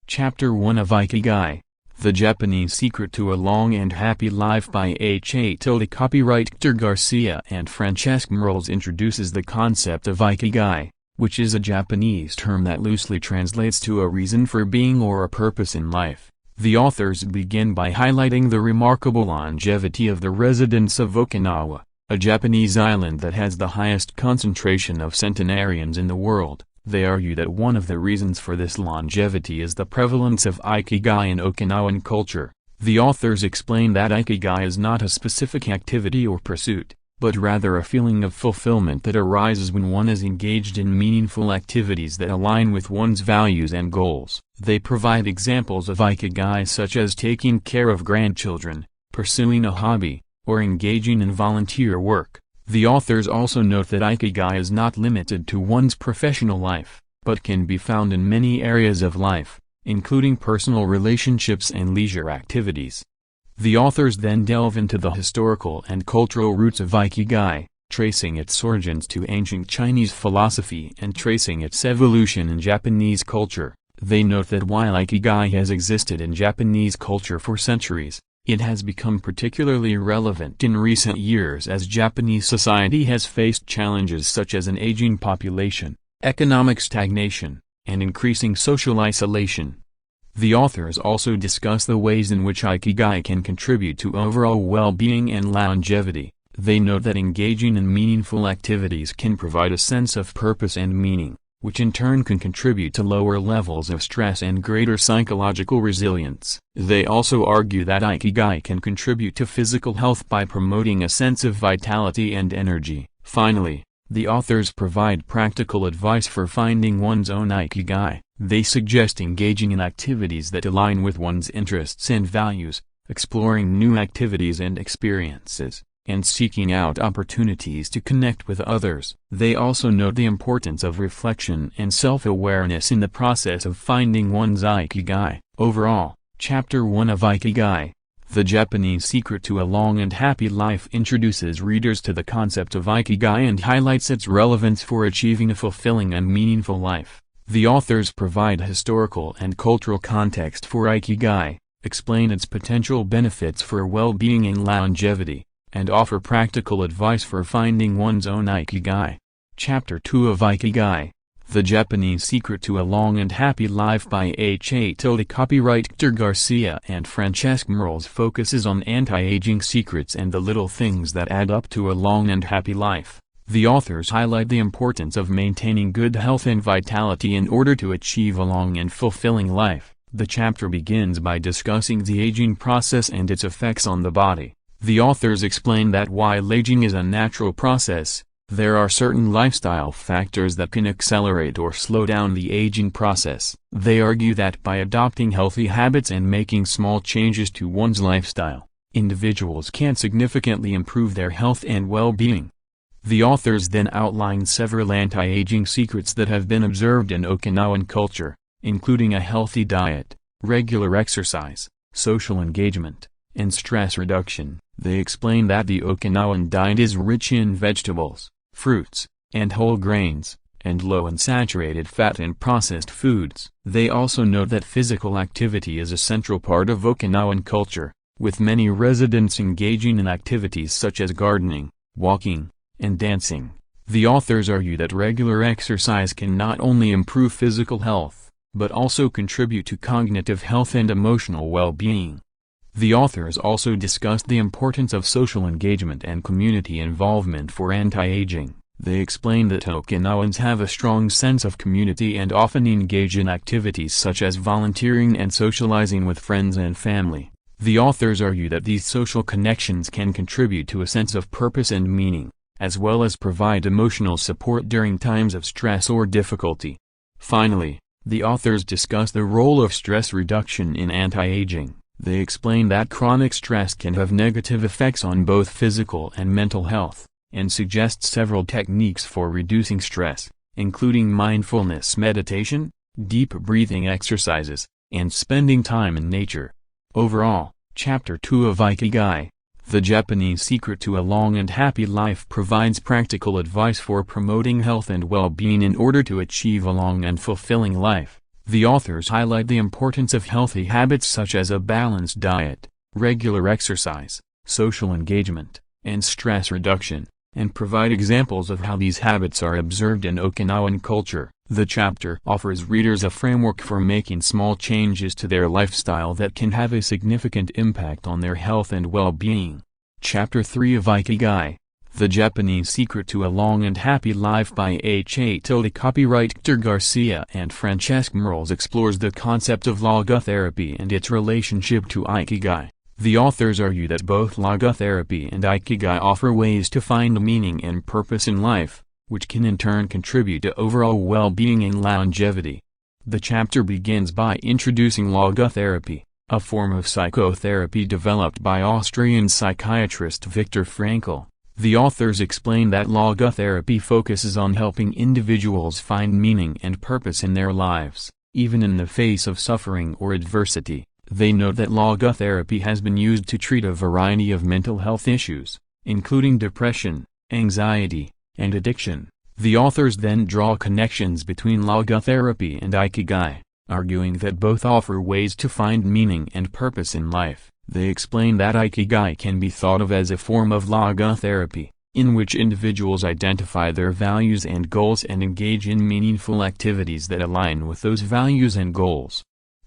Chapter 1 of Ikigai, The Japanese Secret to a Long and Happy Life by H.A. Copyright Héctor Garcia and Francesc Miralles introduces the concept of Ikigai, which is a Japanese term that loosely translates to a reason for being or a purpose in life. The authors begin by highlighting the remarkable longevity of the residents of Okinawa, a Japanese island that has the highest concentration of centenarians in the world. They argue that one of the reasons for this longevity is the prevalence of Ikigai in Okinawan culture. The authors explain that Ikigai is not a specific activity or pursuit, but rather a feeling of fulfillment that arises when one is engaged in meaningful activities that align with one's values and goals. They provide examples of Ikigai such as taking care of grandchildren, pursuing a hobby, or engaging in volunteer work. The authors also note that Ikigai is not limited to one's professional life, but can be found in many areas of life, including personal relationships and leisure activities. The authors then delve into the historical and cultural roots of Ikigai, tracing its origins to ancient Chinese philosophy and tracing its evolution in Japanese culture. They note that while Ikigai has existed in Japanese culture for centuries, it has become particularly relevant in recent years as Japanese society has faced challenges such as an aging population, economic stagnation, and increasing social isolation. The authors also discuss the ways in which Ikigai can contribute to overall well-being and longevity. They note that engaging in meaningful activities can provide a sense of purpose and meaning, which in turn can contribute to lower levels of stress and greater psychological resilience. They also argue that Ikigai can contribute to physical health by promoting a sense of vitality and energy. Finally, the authors provide practical advice for finding one's own Ikigai. They suggest engaging in activities that align with one's interests and values, exploring new activities and experiences, and seeking out opportunities to connect with others. They also note the importance of reflection and self-awareness in the process of finding one's Ikigai. Overall, Chapter 1 of Ikigai, The Japanese Secret to a Long and Happy Life introduces readers to the concept of Ikigai and highlights its relevance for achieving a fulfilling and meaningful life. The authors provide historical and cultural context for Ikigai, explain its potential benefits for well-being and longevity, and offer practical advice for finding one's own Ikigai. Chapter 2 of Ikigai, The Japanese Secret to a Long and Happy Life by H.A. Copyright Héctor Garcia and Francesc Miralles focuses on anti-aging secrets and the little things that add up to a long and happy life. The authors highlight the importance of maintaining good health and vitality in order to achieve a long and fulfilling life. The chapter begins by discussing the aging process and its effects on the body. The authors explain that while aging is a natural process, there are certain lifestyle factors that can accelerate or slow down the aging process. They argue that by adopting healthy habits and making small changes to one's lifestyle, individuals can significantly improve their health and well-being. The authors then outline several anti-aging secrets that have been observed in Okinawan culture, including a healthy diet, regular exercise, social engagement, and stress reduction. They explain that the Okinawan diet is rich in vegetables, fruits, and whole grains, and low in saturated fat and processed foods. They also note that physical activity is a central part of Okinawan culture, with many residents engaging in activities such as gardening, walking, and dancing. The authors argue that regular exercise can not only improve physical health, but also contribute to cognitive health and emotional well-being. The authors also discussed the importance of social engagement and community involvement for anti-aging. They explain that Okinawans have a strong sense of community and often engage in activities such as volunteering and socializing with friends and family. The authors argue that these social connections can contribute to a sense of purpose and meaning, as well as provide emotional support during times of stress or difficulty. Finally, the authors discuss the role of stress reduction in anti-aging. They explain that chronic stress can have negative effects on both physical and mental health, and suggest several techniques for reducing stress, including mindfulness meditation, deep breathing exercises, and spending time in nature. Overall, Chapter 2 of Ikigai, The Japanese Secret to a Long and Happy Life provides practical advice for promoting health and well-being in order to achieve a long and fulfilling life. The authors highlight the importance of healthy habits such as a balanced diet, regular exercise, social engagement, and stress reduction, and provide examples of how these habits are observed in Okinawan culture. The chapter offers readers a framework for making small changes to their lifestyle that can have a significant impact on their health and well-being. Chapter 3 of Ikigai, The Japanese Secret to a Long and Happy Life by H.A. Copyright Héctor Garcia and Francesc Miralles explores the concept of logotherapy and its relationship to Ikigai. The authors argue that both logotherapy and Ikigai offer ways to find meaning and purpose in life, which can in turn contribute to overall well-being and longevity. The chapter begins by introducing logotherapy, a form of psychotherapy developed by Austrian psychiatrist Viktor Frankl. The authors explain that logotherapy focuses on helping individuals find meaning and purpose in their lives, even in the face of suffering or adversity. They note that logotherapy has been used to treat a variety of mental health issues, including depression, anxiety, and addiction. The authors then draw connections between logotherapy and Ikigai, arguing that both offer ways to find meaning and purpose in life. They explain that Ikigai can be thought of as a form of logotherapy, in which individuals identify their values and goals and engage in meaningful activities that align with those values and goals.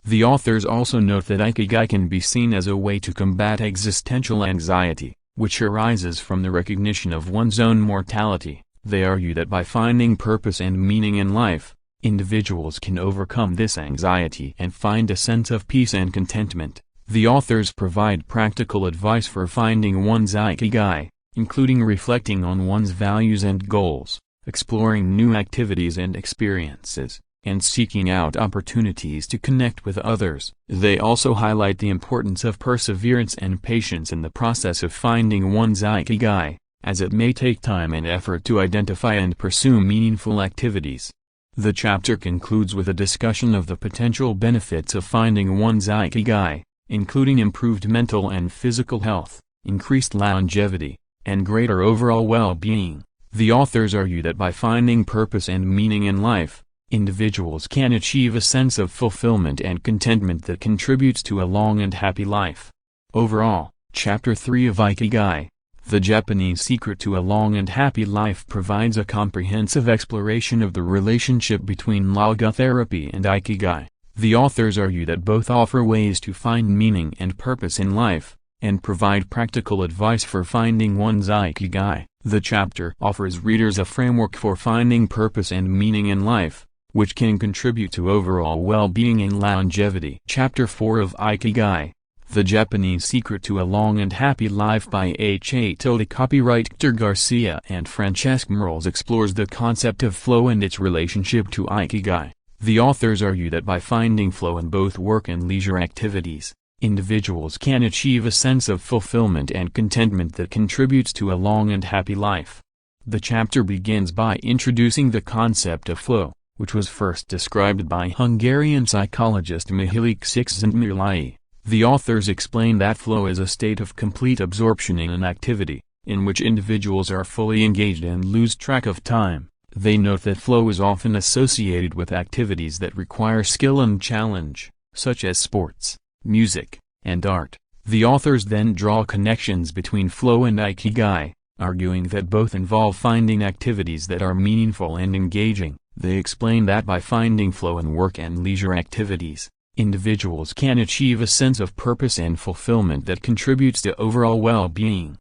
The authors also note that Ikigai can be seen as a way to combat existential anxiety, which arises from the recognition of one's own mortality. They argue that by finding purpose and meaning in life, individuals can overcome this anxiety and find a sense of peace and contentment. The authors provide practical advice for finding one's Ikigai, including reflecting on one's values and goals, exploring new activities and experiences, and seeking out opportunities to connect with others. They also highlight the importance of perseverance and patience in the process of finding one's Ikigai, as it may take time and effort to identify and pursue meaningful activities. The chapter concludes with a discussion of the potential benefits of finding one's Ikigai, including improved mental and physical health, increased longevity, and greater overall well-being. The authors argue that by finding purpose and meaning in life, individuals can achieve a sense of fulfillment and contentment that contributes to a long and happy life. Overall, Chapter 3 of Ikigai, The Japanese Secret to a Long and Happy Life provides a comprehensive exploration of the relationship between logotherapy and Ikigai. The authors argue that both offer ways to find meaning and purpose in life, and provide practical advice for finding one's Ikigai. The chapter offers readers a framework for finding purpose and meaning in life, which can contribute to overall well-being and longevity. Chapter 4 of Ikigai, The Japanese Secret to a Long and Happy Life by H.A. Copyright Héctor Garcia and Francesc Miralles explores the concept of flow and its relationship to Ikigai. The authors argue that by finding flow in both work and leisure activities, individuals can achieve a sense of fulfillment and contentment that contributes to a long and happy life. The chapter begins by introducing the concept of flow, which was first described by Hungarian psychologist Francesc Miralles. The authors explain that flow is a state of complete absorption in an activity, in which individuals are fully engaged and lose track of time. They note that flow is often associated with activities that require skill and challenge, such as sports, music, and art. The authors then draw connections between flow and Ikigai, arguing that both involve finding activities that are meaningful and engaging. They explain that by finding flow in work and leisure activities, individuals can achieve a sense of purpose and fulfillment that contributes to overall well-being.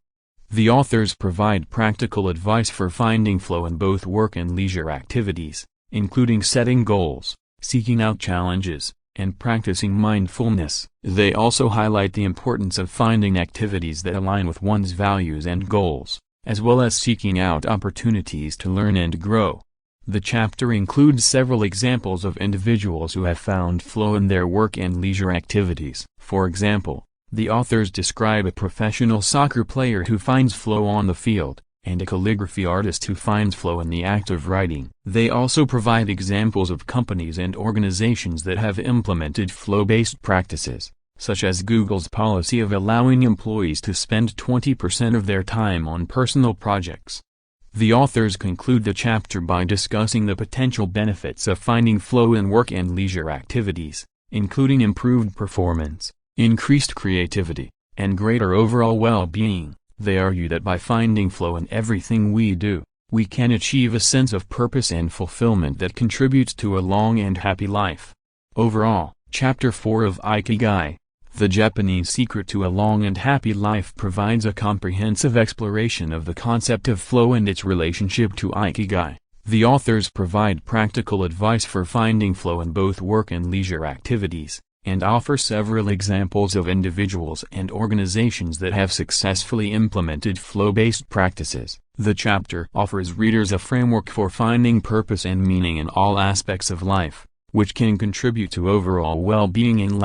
The authors provide practical advice for finding flow in both work and leisure activities, including setting goals, seeking out challenges, and practicing mindfulness. They also highlight the importance of finding activities that align with one's values and goals, as well as seeking out opportunities to learn and grow. The chapter includes several examples of individuals who have found flow in their work and leisure activities. For example, the authors describe a professional soccer player who finds flow on the field, and a calligraphy artist who finds flow in the act of writing. They also provide examples of companies and organizations that have implemented flow-based practices, such as Google's policy of allowing employees to spend 20% of their time on personal projects. The authors conclude the chapter by discussing the potential benefits of finding flow in work and leisure activities, including improved performance, increased creativity, and greater overall well-being. They argue that by finding flow in everything we do, we can achieve a sense of purpose and fulfillment that contributes to a long and happy life. Overall, Chapter 4 of Ikigai, The Japanese Secret to a Long and Happy Life, provides a comprehensive exploration of the concept of flow and its relationship to Ikigai. The authors provide practical advice for finding flow in both work and leisure activities, and offer several examples of individuals and organizations that have successfully implemented flow-based practices. The chapter offers readers a framework for finding purpose and meaning in all aspects of life, which can contribute to overall well-being and